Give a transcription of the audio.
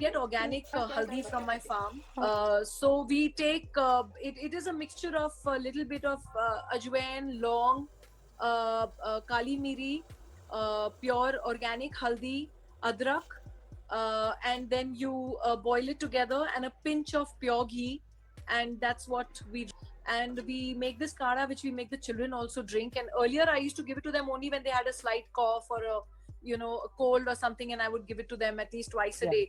get organic haldi from my farm. So we take it is a mixture of a little bit of ajwain, long, kali miri, pure organic haldi, adrak, and then you boil it together, and a pinch of pure ghee, and that's what we. And we make this kara, which we make the children also drink. And earlier I used to give it to them only when they had a slight cough or a, a cold or something, and I would give it to them at least twice a Yeah. day.